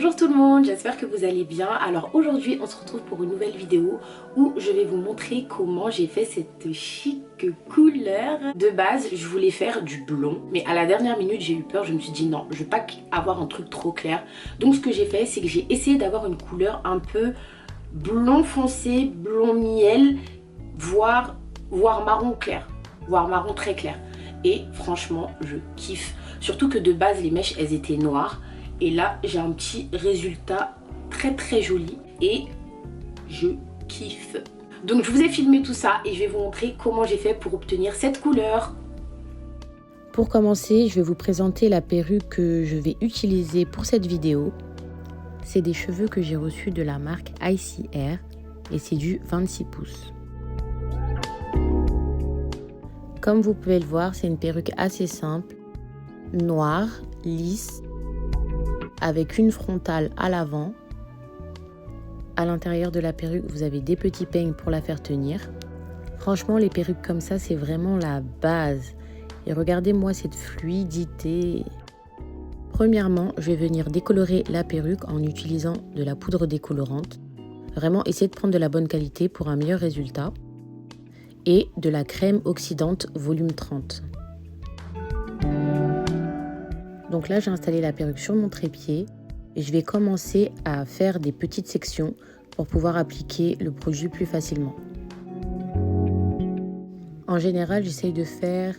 Bonjour tout le monde, j'espère que vous allez bien. Alors aujourd'hui on se retrouve pour une nouvelle vidéo où je vais vous montrer comment j'ai fait cette chic couleur. De base je voulais faire du blond, mais à la dernière minute j'ai eu peur, je me suis dit non, je veux pas avoir un truc trop clair. Donc ce que j'ai fait c'est que j'ai essayé d'avoir une couleur un peu blond foncé, blond miel, voire marron clair, voire marron très clair. Et franchement je kiffe, surtout que de base les mèches elles étaient noires. Et là, j'ai un petit résultat très joli et je kiffe. Donc je vous ai filmé tout ça et je vais vous montrer comment j'ai fait pour obtenir cette couleur. Pour commencer, je vais vous présenter la perruque que je vais utiliser pour cette vidéo. C'est des cheveux que j'ai reçus de la marque Icy Hair et c'est du 26 pouces. Comme vous pouvez le voir, c'est une perruque assez simple, noire, lisse, avec une frontale à l'avant. À l'intérieur de la perruque, vous avez des petits peignes pour la faire tenir. Franchement, les perruques comme ça, c'est vraiment la base. Et regardez-moi cette fluidité. Premièrement, je vais venir décolorer la perruque en utilisant de la poudre décolorante. Vraiment, essayez de prendre de la bonne qualité pour un meilleur résultat. Et de la crème oxydante volume 30. Donc là, j'ai installé la perruque sur mon trépied et je vais commencer à faire des petites sections pour pouvoir appliquer le produit plus facilement. En général, j'essaye de faire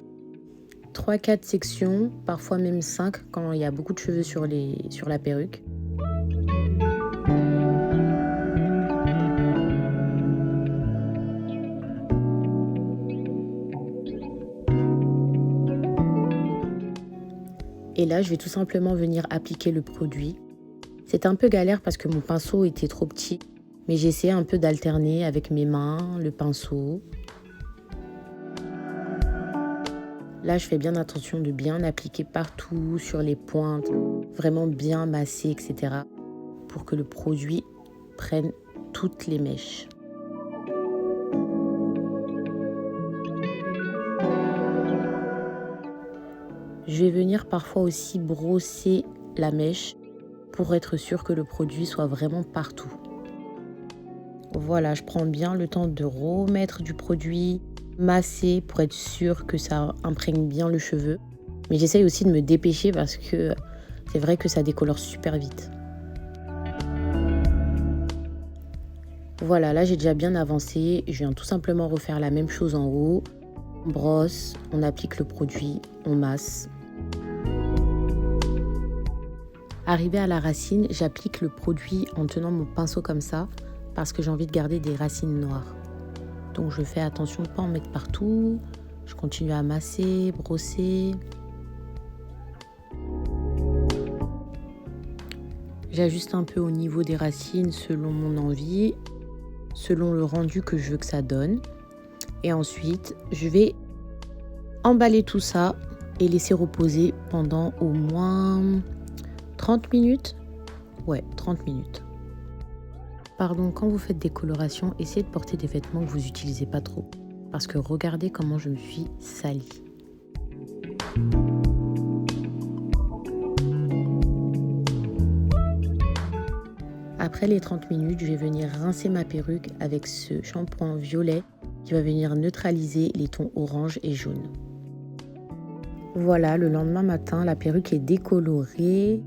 3-4 sections, parfois même 5 quand il y a beaucoup de cheveux sur la perruque. Et là, je vais tout simplement venir appliquer le produit. C'est un peu galère parce que mon pinceau était trop petit, mais j'ai essayé un peu d'alterner avec mes mains, le pinceau. Là, je fais bien attention de bien appliquer partout, sur les pointes, vraiment bien masser, etc. pour que le produit prenne toutes les mèches. Je vais venir parfois aussi brosser la mèche pour être sûr que le produit soit vraiment partout. Voilà, je prends bien le temps de remettre du produit, masser pour être sûr que ça imprègne bien le cheveu. Mais j'essaye aussi de me dépêcher parce que c'est vrai que ça décolore super vite. Voilà, là j'ai déjà bien avancé. Je viens tout simplement refaire la même chose en haut. On brosse, on applique le produit, on masse. Arrivé à la racine, j'applique le produit en tenant mon pinceau comme ça parce que j'ai envie de garder des racines noires. Donc je fais attention de ne pas en mettre partout. Je continue à masser, brosser. J'ajuste un peu au niveau des racines selon mon envie, selon le rendu que je veux que ça donne. Et ensuite, je vais emballer tout ça et laisser reposer pendant au moins 30 minutes. Ouais, 30 minutes. Pardon, quand vous faites des colorations, essayez de porter des vêtements que vous n'utilisez pas trop. Parce que regardez comment je me suis salie. Après les 30 minutes, je vais venir rincer ma perruque avec ce shampoing violet qui va venir neutraliser les tons orange et jaune. Voilà, le lendemain matin, la perruque est décolorée.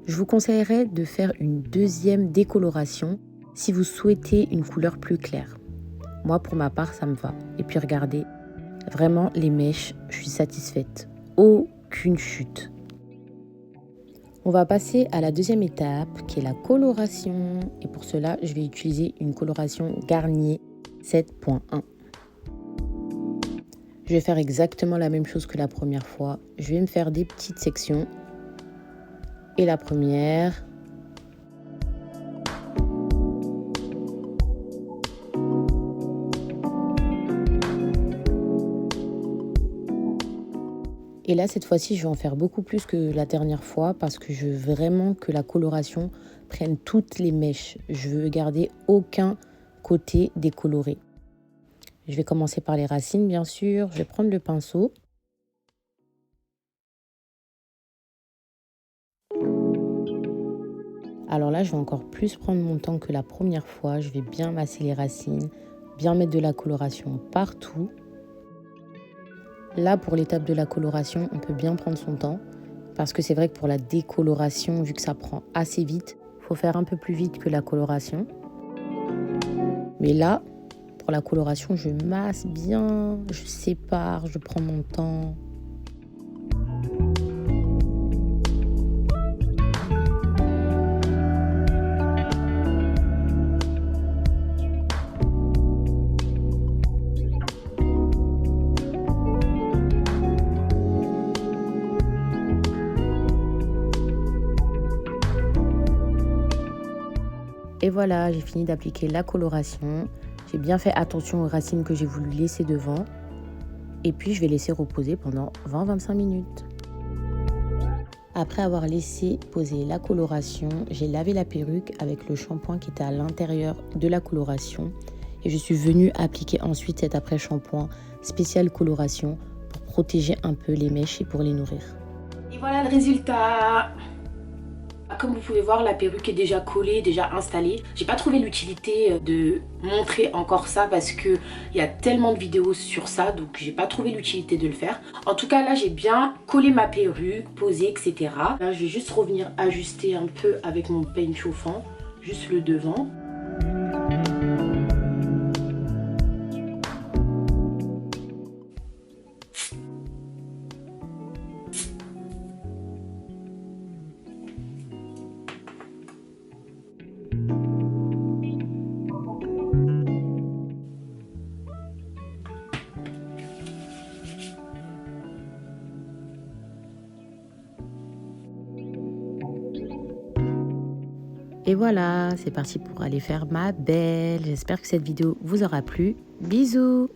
Je vous conseillerais de faire une deuxième décoloration si vous souhaitez une couleur plus claire. Moi, pour ma part, ça me va. Et puis regardez, vraiment les mèches, je suis satisfaite. Aucune chute. On va passer à la deuxième étape qui est la coloration. Et pour cela, je vais utiliser une coloration Garnier 7.1. Je vais faire exactement la même chose que la première fois. Je vais me faire des petites sections. Et la première. Et là, cette fois-ci, je vais en faire beaucoup plus que la dernière fois parce que je veux vraiment que la coloration prenne toutes les mèches. Je veux garder aucun côté décoloré. Je vais commencer par les racines, bien sûr. Je vais prendre le pinceau. Alors là, je vais encore plus prendre mon temps que la première fois. Je vais bien masser les racines, bien mettre de la coloration partout. Là, pour l'étape de la coloration, on peut bien prendre son temps. Parce que c'est vrai que pour la décoloration, vu que ça prend assez vite, il faut faire un peu plus vite que la coloration. Mais là, pour la coloration, je masse bien, je sépare, je prends mon temps. Et voilà, j'ai fini d'appliquer la coloration. J'ai bien fait attention aux racines que j'ai voulu laisser devant. Et puis, je vais laisser reposer pendant 20-25 minutes. Après avoir laissé poser la coloration, j'ai lavé la perruque avec le shampoing qui était à l'intérieur de la coloration. Et je suis venue appliquer ensuite cet après-shampoing spécial coloration pour protéger un peu les mèches et pour les nourrir. Et voilà le résultat. Comme vous pouvez voir, la perruque est déjà collée, déjà installée. J'ai pas trouvé l'utilité de montrer encore ça parce que il y a tellement de vidéos sur ça, donc j'ai pas trouvé l'utilité de le faire. En tout cas, là, j'ai bien collé ma perruque, posé, etc. Là, je vais juste revenir ajuster un peu avec mon peigne chauffant, juste le devant. Et voilà, c'est parti pour aller faire ma belle. J'espère que cette vidéo vous aura plu. Bisous!